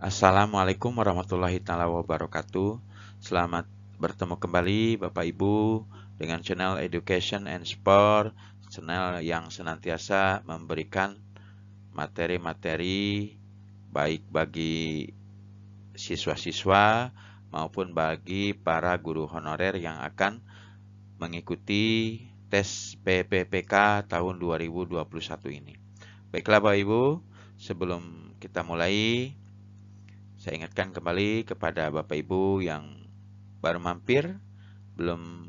Assalamualaikum warahmatullahi taala wabarakatuh. Selamat bertemu kembali Bapak Ibu dengan channel Education and Sport, channel yang senantiasa memberikan materi-materi baik bagi siswa-siswa maupun bagi para guru honorer yang akan mengikuti tes PPPK tahun 2021 ini. Baiklah Bapak Ibu, sebelum kita mulai, saya ingatkan kembali kepada Bapak Ibu yang baru mampir, belum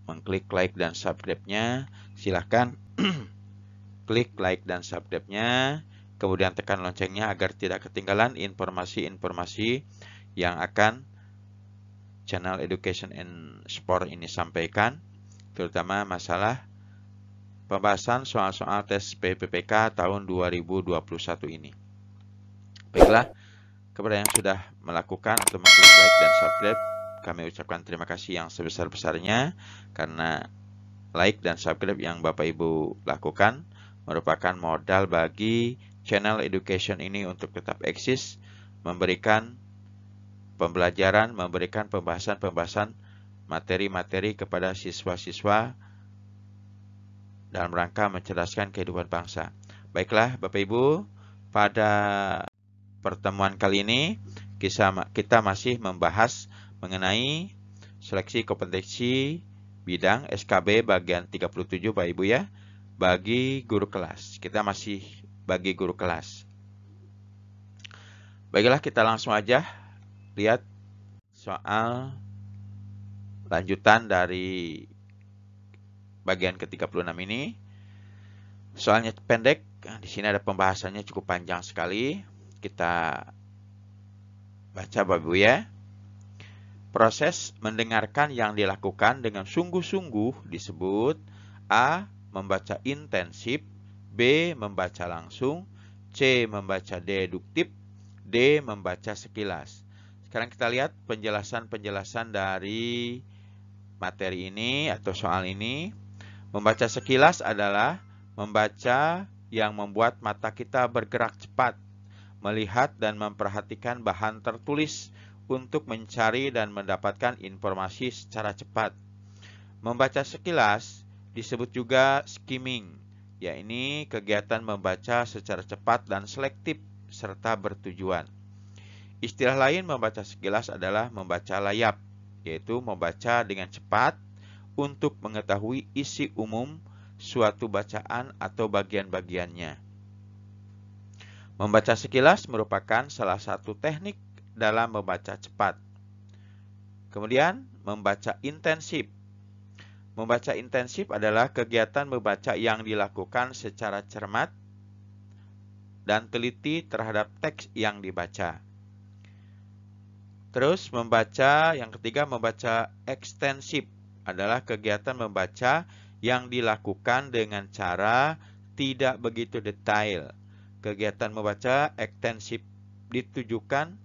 mengklik like dan subscribe-nya, silahkan klik like dan subscribe-nya, kemudian tekan loncengnya agar tidak ketinggalan informasi-informasi yang akan channel Education and Sport ini sampaikan, terutama masalah pembahasan soal-soal tes PPPK tahun 2021 ini. Baiklah, kepada yang sudah melakukan atau mengklik like dan subscribe, kami ucapkan terima kasih yang sebesar-besarnya karena like dan subscribe yang Bapak Ibu lakukan merupakan modal bagi channel education ini untuk tetap eksis, memberikan pembelajaran, memberikan pembahasan-pembahasan materi-materi kepada siswa-siswa dalam rangka mencerdaskan kehidupan bangsa. Baiklah Bapak Ibu, pada pertemuan kali ini kita masih membahas mengenai seleksi kompetensi bidang SKB bagian 37 Bapak Ibu ya, bagi guru kelas. Kita masih bagi guru kelas. Baiklah, kita langsung aja lihat soal lanjutan dari bagian ke-36 ini. Soalnya pendek, di sini ada pembahasannya cukup panjang sekali. Kita baca Bapak Ibu ya. Proses mendengarkan yang dilakukan dengan sungguh-sungguh disebut A. Membaca intensif, B. Membaca langsung, C. Membaca deduktif, D. Membaca sekilas. Sekarang kita lihat penjelasan-penjelasan dari materi ini atau soal ini. Membaca sekilas adalah membaca yang membuat mata kita bergerak cepat, melihat dan memperhatikan bahan tertulis untuk mencari dan mendapatkan informasi secara cepat. Membaca sekilas disebut juga skimming, yaitu kegiatan membaca secara cepat dan selektif serta bertujuan. Istilah lain membaca sekilas adalah membaca layap, yaitu membaca dengan cepat untuk mengetahui isi umum suatu bacaan atau bagian-bagiannya. Membaca sekilas merupakan salah satu teknik dalam membaca cepat. Kemudian, membaca intensif. Membaca intensif adalah kegiatan membaca yang dilakukan secara cermat dan teliti terhadap teks yang dibaca. Terus, yang ketiga, membaca ekstensif adalah kegiatan membaca yang dilakukan dengan cara tidak begitu detail. Kegiatan membaca ekstensif ditujukan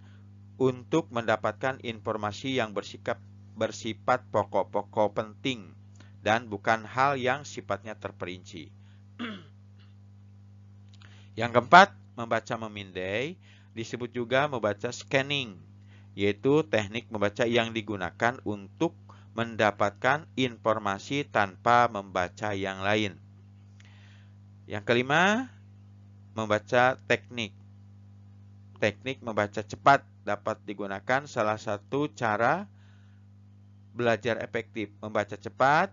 untuk mendapatkan informasi yang bersifat pokok-pokok penting dan bukan hal yang sifatnya terperinci. Yang keempat, membaca memindai disebut juga membaca scanning, yaitu teknik membaca yang digunakan untuk mendapatkan informasi tanpa membaca yang lain. Yang kelima, membaca teknik. Teknik membaca cepat dapat digunakan salah satu cara belajar efektif. Membaca cepat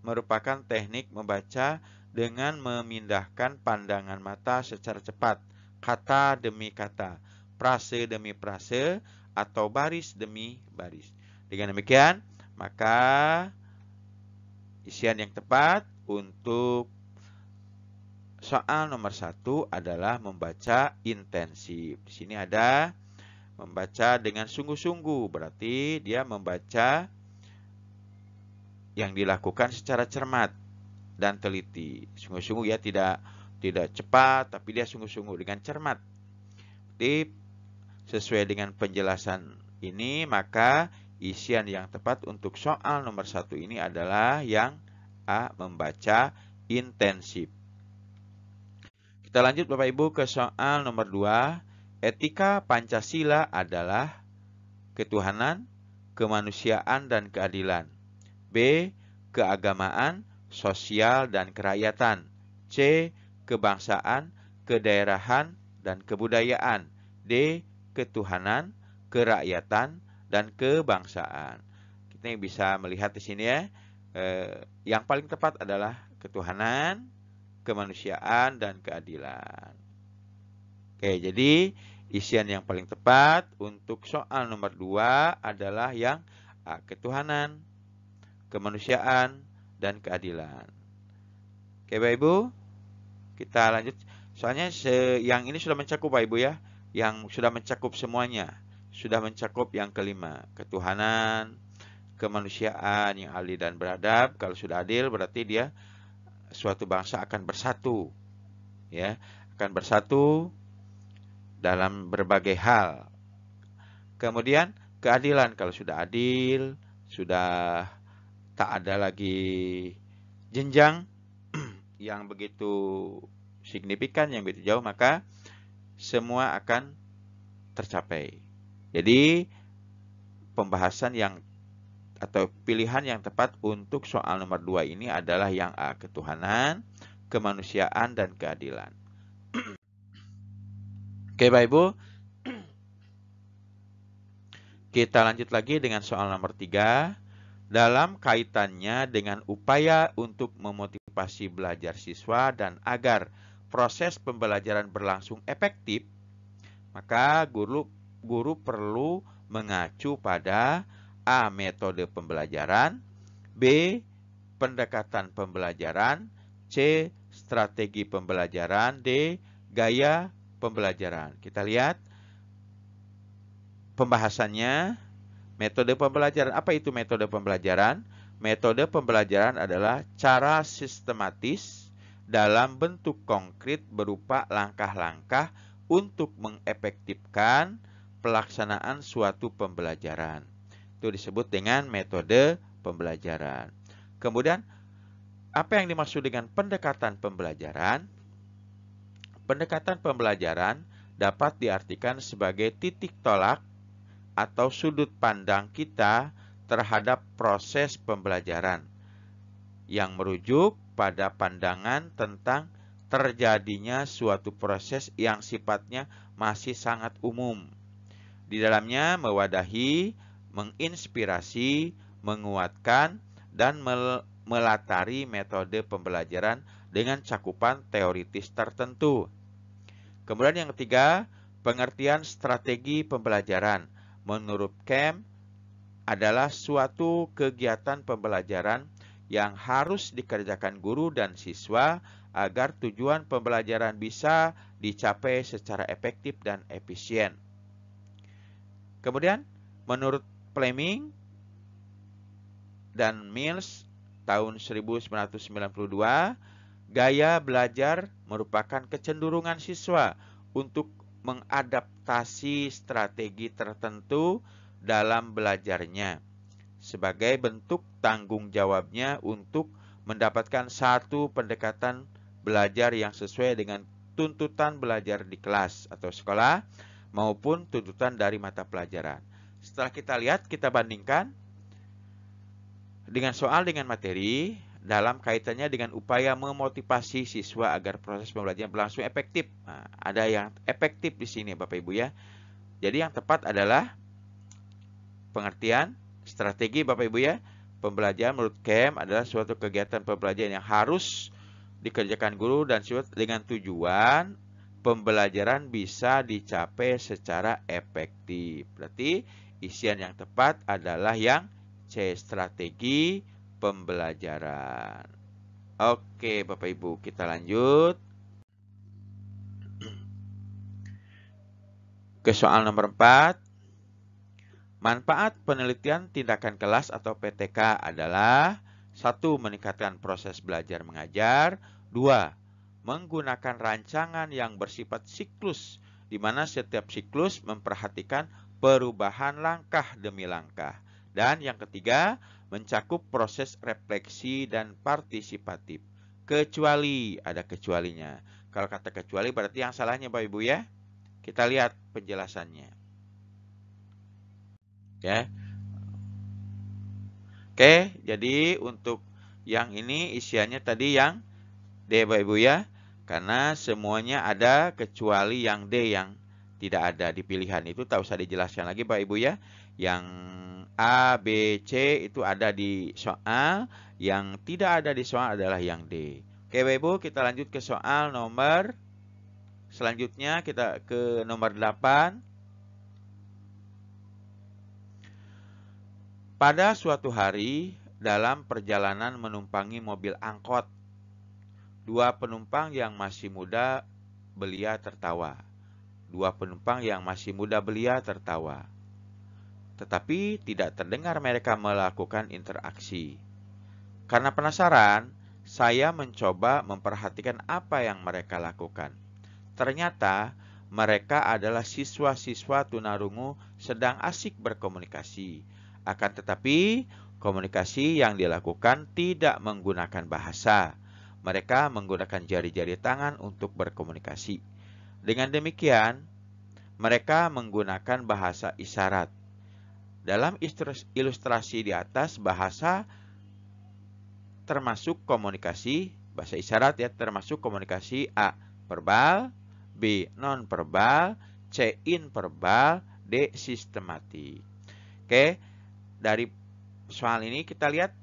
merupakan teknik membaca dengan memindahkan pandangan mata secara cepat, kata demi kata, frase demi frase, atau baris demi baris. Dengan demikian, maka isian yang tepat untuk soal nomor 1 adalah membaca intensif. Di sini ada membaca dengan sungguh-sungguh, berarti dia membaca yang dilakukan secara cermat dan teliti. Sungguh-sungguh ya, tidak cepat, tapi dia sungguh-sungguh dengan cermat. Jadi sesuai dengan penjelasan ini, maka isian yang tepat untuk soal nomor 1 ini adalah yang A, membaca intensif. Kita lanjut Bapak Ibu ke soal nomor 2. Etika Pancasila adalah ketuhanan, kemanusiaan, dan keadilan. B. Keagamaan, sosial, dan kerakyatan. C. Kebangsaan, kedaerahan, dan kebudayaan. D. Ketuhanan, kerakyatan, dan kebangsaan. Kita bisa melihat di sini ya. Yang paling tepat adalah ketuhanan, kemanusiaan, dan keadilan. Oke, jadi isian yang paling tepat untuk soal nomor 2 adalah yang A. Ketuhanan, kemanusiaan, dan keadilan. Oke Bapak Ibu, kita lanjut. Soalnya yang ini sudah mencakup Bapak Ibu ya. Yang sudah mencakup semuanya. Sudah mencakup yang kelima. Ketuhanan, kemanusiaan yang adil dan beradab. Kalau sudah adil berarti dia suatu bangsa akan bersatu. Ya, akan bersatu dalam berbagai hal. Kemudian keadilan, kalau sudah adil, sudah tak ada lagi jenjang yang begitu signifikan, yang begitu jauh, maka semua akan tercapai. Jadi pembahasan yang atau pilihan yang tepat untuk soal nomor 2 ini adalah yang A. Ketuhanan, kemanusiaan, dan keadilan. Oke Bapak Ibu, kita lanjut lagi dengan soal nomor 3. Dalam kaitannya dengan upaya untuk memotivasi belajar siswa dan agar proses pembelajaran berlangsung efektif, maka guru perlu mengacu pada A. Metode pembelajaran, B. Pendekatan pembelajaran, C. Strategi pembelajaran, D. Gaya pembelajaran. Kita lihat pembahasannya. Metode pembelajaran. Apa itu metode pembelajaran? Metode pembelajaran adalah cara sistematis dalam bentuk konkret berupa langkah-langkah untuk mengefektifkan pelaksanaan suatu pembelajaran. Itu disebut dengan metode pembelajaran. Kemudian, apa yang dimaksud dengan pendekatan pembelajaran? Pendekatan pembelajaran dapat diartikan sebagai titik tolak atau sudut pandang kita terhadap proses pembelajaran yang merujuk pada pandangan tentang terjadinya suatu proses yang sifatnya masih sangat umum. Di dalamnya mewadahi, menginspirasi, menguatkan, dan melatari metode pembelajaran dengan cakupan teoritis tertentu. Kemudian yang ketiga, pengertian strategi pembelajaran. Menurut Kemp, adalah suatu kegiatan pembelajaran yang harus dikerjakan guru dan siswa agar tujuan pembelajaran bisa dicapai secara efektif dan efisien. Kemudian, menurut Fleming dan Mills tahun 1992, gaya belajar merupakan kecenderungan siswa untuk mengadaptasi strategi tertentu dalam belajarnya sebagai bentuk tanggung jawabnya untuk mendapatkan satu pendekatan belajar yang sesuai dengan tuntutan belajar di kelas atau sekolah maupun tuntutan dari mata pelajaran. Setelah kita lihat, kita bandingkan dengan soal dengan materi dalam kaitannya dengan upaya memotivasi siswa agar proses pembelajaran berlangsung efektif. Nah, ada yang efektif di sini Bapak Ibu ya. Jadi yang tepat adalah pengertian strategi Bapak Ibu ya. Pembelajaran menurut Kemp adalah suatu kegiatan pembelajaran yang harus dikerjakan guru dan siswa dengan tujuan pembelajaran bisa dicapai secara efektif. Berarti isian yang tepat adalah yang C, strategi pembelajaran. Oke, Bapak Ibu, kita lanjut ke soal nomor 4. Manfaat penelitian tindakan kelas atau PTK adalah 1. Meningkatkan proses belajar mengajar. 2. Menggunakan rancangan yang bersifat siklus, di mana setiap siklus memperhatikan perubahan langkah demi langkah. Dan yang ketiga, mencakup proses refleksi dan partisipatif. Kecuali, ada kecualinya. Kalau kata kecuali berarti yang salahnya Bapak Ibu ya. Kita lihat penjelasannya. Ya. Oke, jadi untuk yang ini isiannya tadi yang D Bapak Ibu ya. Karena semuanya ada kecuali yang D yang tidak ada di pilihan itu, tak usah dijelaskan lagi Bapak Ibu ya. Yang A, B, C itu ada di soal, yang tidak ada di soal adalah yang D. Oke Bapak Ibu, kita lanjut ke soal nomor selanjutnya, kita ke nomor 8. Pada suatu hari, dalam perjalanan menumpangi mobil angkot, dua penumpang yang masih muda belia tertawa. Dua penumpang yang masih muda belia tertawa. Tetapi tidak terdengar mereka melakukan interaksi. Karena penasaran, saya mencoba memperhatikan apa yang mereka lakukan. Ternyata mereka adalah siswa-siswa tunarungu sedang asik berkomunikasi. Akan tetapi, komunikasi yang dilakukan tidak menggunakan bahasa. Mereka menggunakan jari-jari tangan untuk berkomunikasi. Dengan demikian, mereka menggunakan bahasa isyarat. Dalam ilustrasi di atas, bahasa termasuk komunikasi, bahasa isyarat ya, termasuk komunikasi A. Verbal, B. Non-verbal, C. Inverbal, D. Sistematik. Oke, dari soal ini kita lihat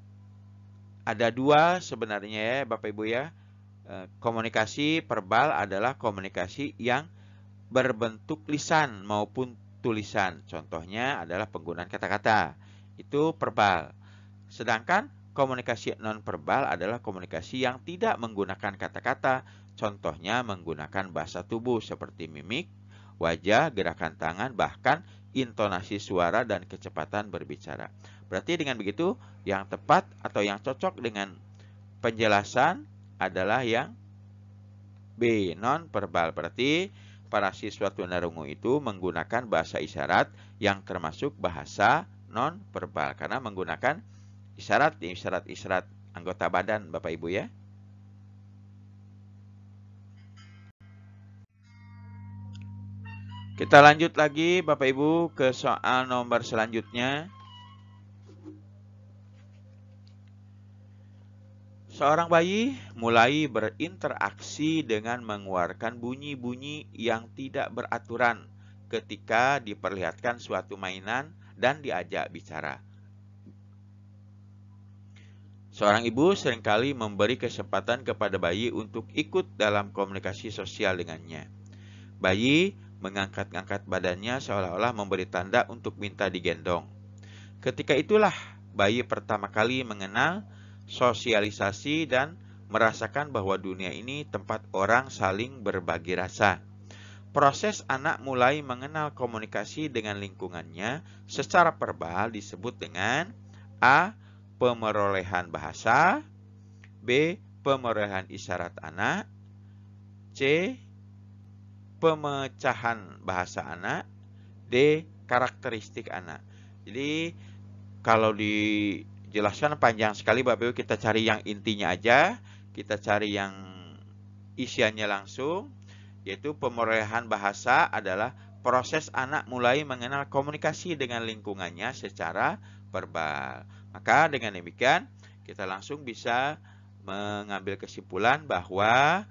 ada dua sebenarnya ya Bapak Ibu ya. Komunikasi verbal adalah komunikasi yang berbentuk lisan maupun tulisan. Contohnya adalah penggunaan kata-kata. Itu verbal. Sedangkan komunikasi non-verbal adalah komunikasi yang tidak menggunakan kata-kata. Contohnya menggunakan bahasa tubuh seperti mimik, wajah, gerakan tangan, bahkan intonasi suara dan kecepatan berbicara. Berarti dengan begitu, yang tepat atau yang cocok dengan penjelasan adalah yang B, non-verbal. Berarti para siswa tunarungu itu menggunakan bahasa isyarat yang termasuk bahasa non-verbal. Karena menggunakan isyarat anggota badan Bapak Ibu ya. Kita lanjut lagi Bapak Ibu ke soal nomor selanjutnya. Seorang bayi mulai berinteraksi dengan mengeluarkan bunyi-bunyi yang tidak beraturan ketika diperlihatkan suatu mainan dan diajak bicara. Seorang ibu seringkali memberi kesempatan kepada bayi untuk ikut dalam komunikasi sosial dengannya. Bayi mengangkat-angkat badannya seolah-olah memberi tanda untuk minta digendong. Ketika itulah bayi pertama kali mengenal sosialisasi dan merasakan bahwa dunia ini tempat orang saling berbagi rasa. Proses anak mulai mengenal komunikasi dengan lingkungannya secara verbal disebut dengan A. Pemerolehan bahasa, B. Pemerolehan isyarat anak, C. Pemecahan bahasa anak, D. Karakteristik anak. Jadi kalau dijelaskan panjang sekali Bapak Ibu, kita cari yang intinya aja, kita cari yang isiannya langsung, yaitu pemerolehan bahasa adalah proses anak mulai mengenal komunikasi dengan lingkungannya secara verbal. Maka dengan demikian kita langsung bisa mengambil kesimpulan bahwa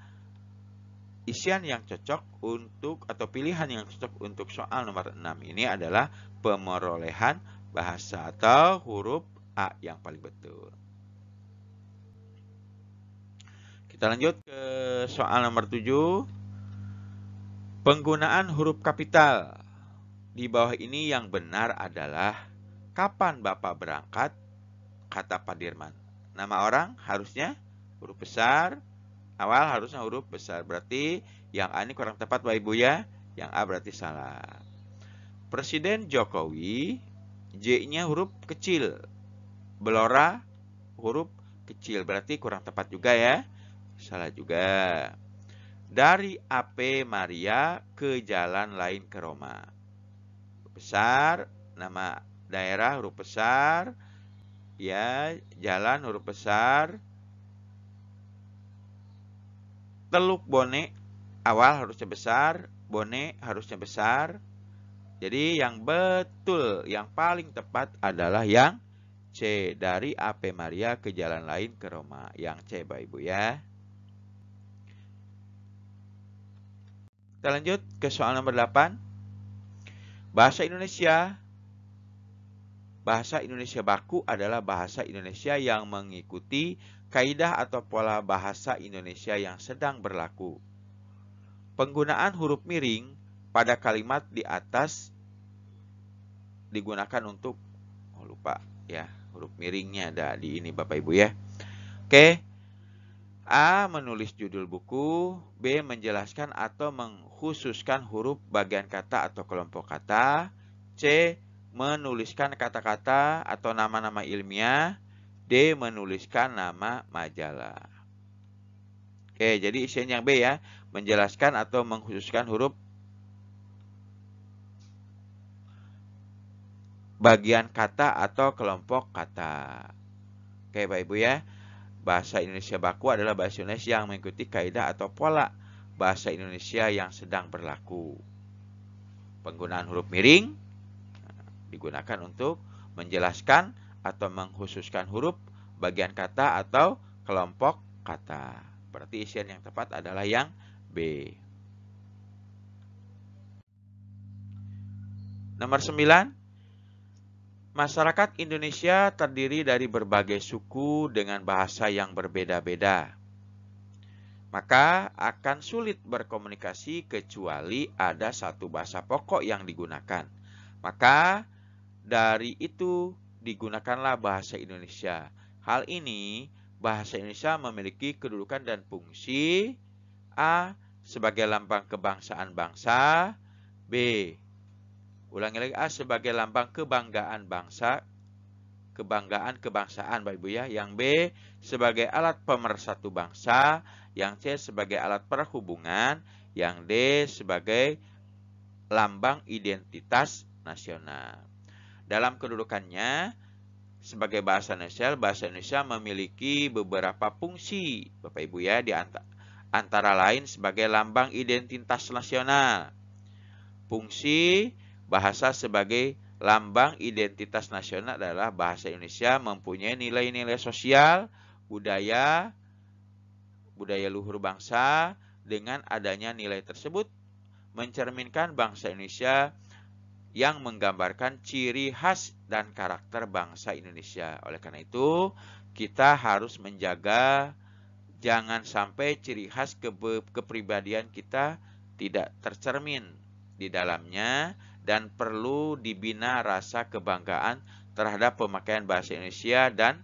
isian yang cocok untuk atau pilihan yang cocok untuk soal nomor 6 ini adalah pemerolehan bahasa atau huruf A yang paling betul. Kita lanjut ke soal nomor 7. Penggunaan huruf kapital. Di bawah ini yang benar adalah kapan Bapak berangkat, kata Pak Dirman. Nama orang harusnya huruf besar. Awal harusnya huruf besar. Berarti yang A ini kurang tepat Bapak Ibu ya. Yang A berarti salah. Presiden Jokowi, J-nya huruf kecil. Belora huruf kecil. Berarti kurang tepat juga ya. Salah juga. Dari AP Maria ke jalan lain ke Roma. Huruf besar. Nama daerah huruf besar. Ya, jalan huruf besar. Teluk Bone awal harusnya besar, Bone harusnya besar. Jadi yang betul, yang paling tepat adalah yang C. Dari Ave Maria ke jalan lain ke Roma. Yang C, Bapak Ibu ya. Kita lanjut ke soal nomor 8. Bahasa Indonesia baku adalah bahasa Indonesia yang mengikuti kaidah atau pola bahasa Indonesia yang sedang berlaku. Penggunaan huruf miring pada kalimat di atas digunakan untuk, lupa ya, huruf miringnya ada di ini Bapak Ibu ya. Oke. A. Menulis judul buku. B. Menjelaskan atau mengkhususkan huruf, bagian kata atau kelompok kata. C. Menuliskan kata-kata atau nama-nama ilmiah. D. Menuliskan nama majalah. Oke, jadi isian yang B ya. Menjelaskan atau mengkhususkan huruf, bagian kata atau kelompok kata. Oke, Bapak Ibu ya. Bahasa Indonesia baku adalah bahasa Indonesia yang mengikuti kaidah atau pola bahasa Indonesia yang sedang berlaku. Penggunaan huruf miring digunakan untuk menjelaskan atau mengkhususkan huruf, bagian kata atau kelompok kata. Berarti isian yang tepat adalah yang B. Nomor 9. Masyarakat Indonesia terdiri dari berbagai suku dengan bahasa yang berbeda-beda. Maka akan sulit berkomunikasi kecuali ada satu bahasa pokok yang digunakan. Maka dari itu digunakanlah bahasa Indonesia. Hal ini, bahasa Indonesia memiliki kedudukan dan fungsi A. Sebagai lambang kebangsaan bangsa. B. Ulangi lagi, A. Sebagai lambang kebanggaan bangsa, kebanggaan kebangsaan Bapak Ibu ya. Yang B. Sebagai alat pemersatu bangsa. Yang C. Sebagai alat perhubungan. Yang D. Sebagai lambang identitas nasional. Dalam kedudukannya sebagai bahasa Indonesia memiliki beberapa fungsi Bapak Ibu ya, di antara lain sebagai lambang identitas nasional. Fungsi bahasa sebagai lambang identitas nasional adalah bahasa Indonesia mempunyai nilai-nilai sosial, budaya luhur bangsa. Dengan adanya nilai tersebut mencerminkan bangsa Indonesia yang menggambarkan ciri khas dan karakter bangsa Indonesia. Oleh karena itu, kita harus menjaga jangan sampai ciri khas kepribadian kita tidak tercermin di dalamnya, dan perlu dibina rasa kebanggaan terhadap pemakaian bahasa Indonesia dan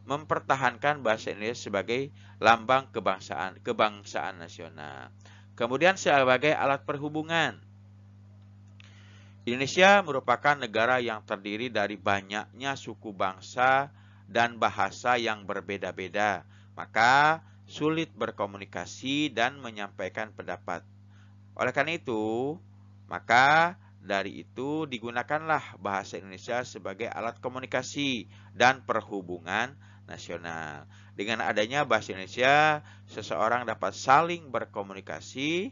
mempertahankan bahasa Indonesia sebagai lambang kebangsaan nasional. Kemudian sebagai alat perhubungan. Indonesia merupakan negara yang terdiri dari banyaknya suku bangsa dan bahasa yang berbeda-beda, maka sulit berkomunikasi dan menyampaikan pendapat. Oleh karena itu, maka dari itu digunakanlah bahasa Indonesia sebagai alat komunikasi dan perhubungan nasional. Dengan adanya bahasa Indonesia, seseorang dapat saling berkomunikasi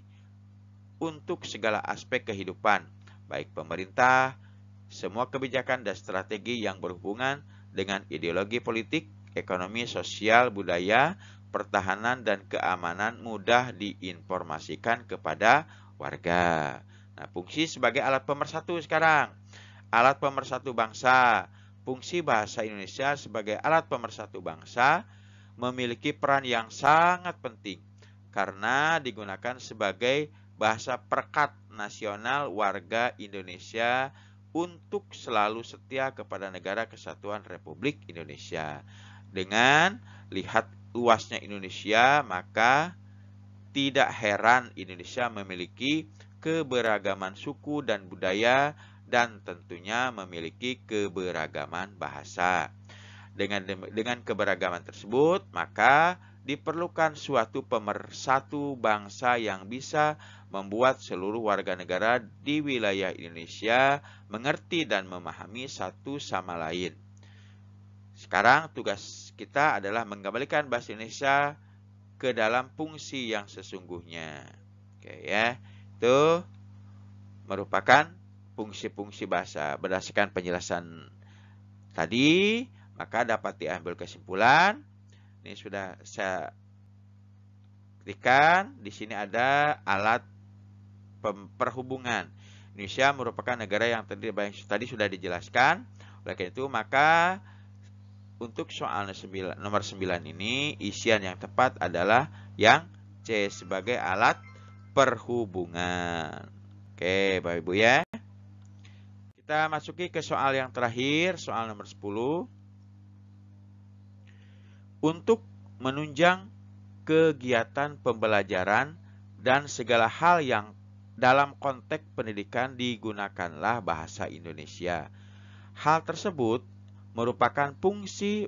untuk segala aspek kehidupan, baik pemerintah, semua kebijakan dan strategi yang berhubungan dengan ideologi politik, ekonomi, sosial, budaya, pertahanan, dan keamanan mudah diinformasikan kepada warga. Nah, fungsi sebagai alat pemersatu sekarang. Alat pemersatu bangsa. Fungsi bahasa Indonesia sebagai alat pemersatu bangsa memiliki peran yang sangat penting karena digunakan sebagai bahasa perekat nasional warga Indonesia untuk selalu setia kepada Negara Kesatuan Republik Indonesia. Dengan lihat luasnya Indonesia, maka tidak heran Indonesia memiliki keberagaman suku dan budaya dan tentunya memiliki keberagaman bahasa. Dengan keberagaman tersebut, maka diperlukan suatu pemersatu bangsa yang bisa membuat seluruh warga negara di wilayah Indonesia mengerti dan memahami satu sama lain. Sekarang tugas kita adalah mengembalikan bahasa Indonesia ke dalam fungsi yang sesungguhnya. Oke ya, itu merupakan fungsi-fungsi bahasa. Berdasarkan penjelasan tadi, maka dapat diambil kesimpulan. Ini sudah saya ketikkan. Di sini ada alat perhubungan. Indonesia merupakan negara yang tadi sudah dijelaskan. Oleh karena itu, maka untuk soal nomor 9 ini, isian yang tepat adalah yang C sebagai alat perhubungan. Oke, Bapak Ibu ya. Kita masuki ke soal yang terakhir, soal nomor 10. Untuk menunjang kegiatan pembelajaran dan segala hal yang dalam konteks pendidikan digunakanlah bahasa Indonesia. Hal tersebut merupakan fungsi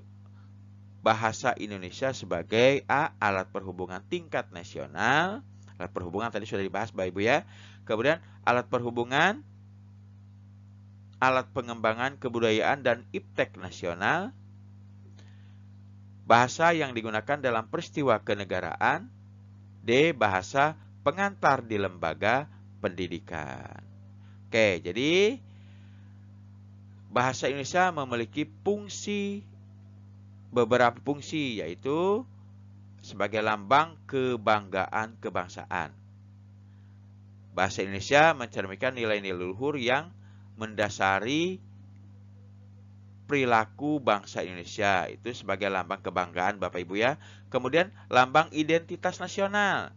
bahasa Indonesia sebagai alat perhubungan tingkat nasional. Alat perhubungan tadi sudah dibahas Bapak Ibu ya. Kemudian alat perhubungan, alat pengembangan kebudayaan dan iptek nasional, bahasa yang digunakan dalam peristiwa kenegaraan, D. Bahasa pengantar di lembaga pendidikan. Oke, jadi bahasa Indonesia memiliki beberapa fungsi, yaitu sebagai lambang kebanggaan kebangsaan. Bahasa Indonesia mencerminkan nilai-nilai luhur yang mendasari perilaku bangsa Indonesia, itu sebagai lambang kebanggaan Bapak Ibu ya. Kemudian lambang identitas nasional.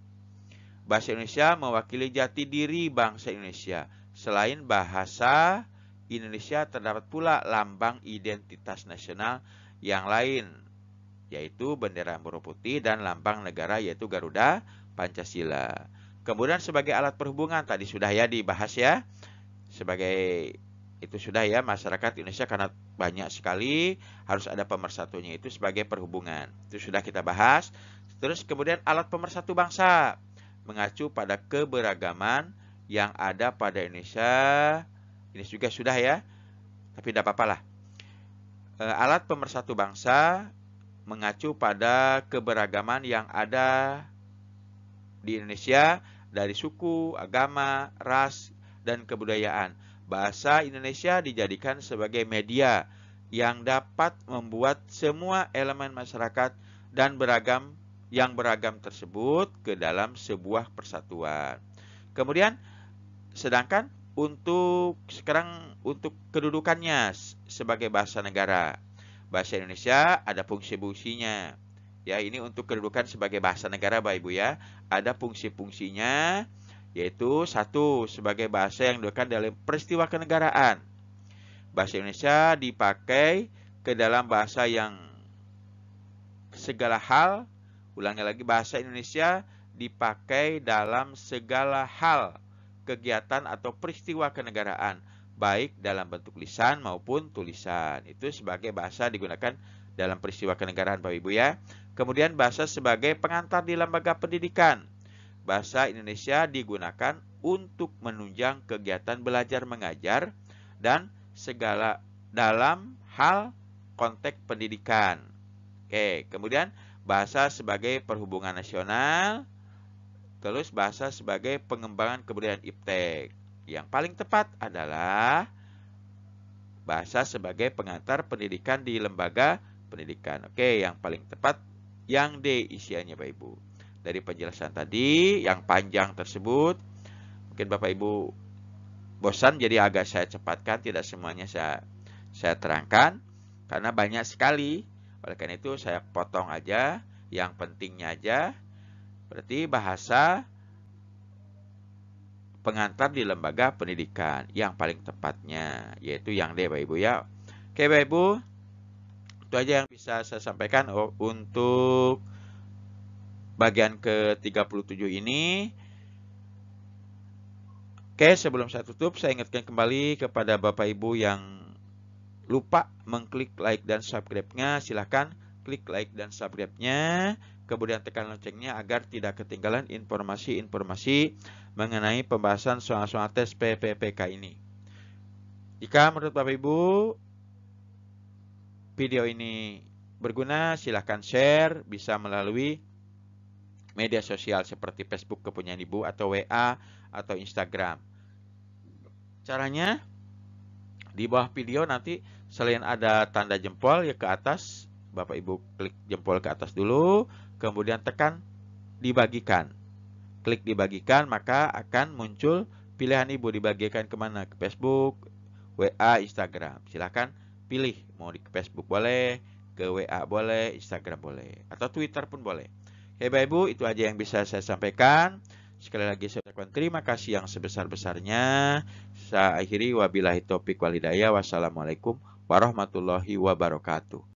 Bahasa Indonesia mewakili jati diri bangsa Indonesia. Selain bahasa Indonesia terdapat pula lambang identitas nasional yang lain, yaitu bendera merah putih dan lambang negara yaitu Garuda Pancasila. Kemudian sebagai alat perhubungan tadi sudah ya dibahas ya. Sebagai itu sudah ya, masyarakat Indonesia karena banyak sekali harus ada pemersatunya, itu sebagai perhubungan. Itu sudah kita bahas. Terus kemudian alat pemersatu bangsa, mengacu pada keberagaman yang ada pada Indonesia. Ini juga sudah ya, tapi tidak apa-apa lah. Alat pemersatu bangsa mengacu pada keberagaman yang ada di Indonesia dari suku, agama, ras, dan kebudayaan. Bahasa Indonesia dijadikan sebagai media yang dapat membuat semua elemen masyarakat dan yang beragam tersebut ke dalam sebuah persatuan. Kemudian, sedangkan untuk kedudukannya sebagai bahasa negara, bahasa Indonesia ada fungsi-fungsinya. Ya, ini untuk kedudukan sebagai bahasa negara Bapak Ibu ya. Ada fungsi-fungsinya, yaitu satu, sebagai bahasa yang digunakan dalam peristiwa kenegaraan. Bahasa Indonesia dipakai ke dalam bahasa yang segala hal. Ulangi lagi, bahasa Indonesia dipakai dalam segala hal kegiatan atau peristiwa kenegaraan, baik dalam bentuk lisan maupun tulisan. Itu sebagai bahasa digunakan dalam peristiwa kenegaraan Bapak Ibu ya. Kemudian bahasa sebagai pengantar di lembaga pendidikan. Bahasa Indonesia digunakan untuk menunjang kegiatan belajar mengajar dan segala dalam hal konteks pendidikan. Oke, kemudian bahasa sebagai perhubungan nasional, terus bahasa sebagai pengembangan kebudayaan iptek. Yang paling tepat adalah bahasa sebagai pengantar pendidikan di lembaga pendidikan. Oke, yang paling tepat yang D isiannya Bapak Ibu. Dari penjelasan tadi yang panjang tersebut, mungkin Bapak Ibu bosan, jadi agak saya cepatkan, tidak semuanya saya terangkan karena banyak sekali. Oleh karena itu saya potong aja yang pentingnya aja. Berarti bahasa pengantar di lembaga pendidikan yang paling tepatnya, yaitu yang D Bapak Ibu ya. Oke Bapak Ibu, itu aja yang bisa saya sampaikan untuk bagian ke-37 ini. Oke, sebelum saya tutup, saya ingatkan kembali kepada Bapak Ibu yang lupa mengklik like dan subscribe-nya, silahkan klik like dan subscribe-nya, kemudian tekan loncengnya agar tidak ketinggalan informasi-informasi mengenai pembahasan soal-soal tes PPPK ini. Jika menurut Bapak Ibu video ini berguna, silahkan share, bisa melalui media sosial seperti Facebook kepunyaan Ibu atau WA atau Instagram. Caranya di bawah video nanti selain ada tanda jempol ya ke atas, Bapak Ibu klik jempol ke atas dulu, kemudian tekan dibagikan. Klik dibagikan, maka akan muncul pilihan Ibu dibagikan kemana? Ke Facebook, WA, Instagram. Silahkan pilih, mau di Facebook boleh, ke WA boleh, Instagram boleh, atau Twitter pun boleh. Oke Bapak Ibu, itu aja yang bisa saya sampaikan. Sekali lagi saya ucapkan terima kasih yang sebesar-besarnya. Saya akhiri wabillahi taufik wal hidayah. Wassalamualaikum warahmatullahi wabarakatuh.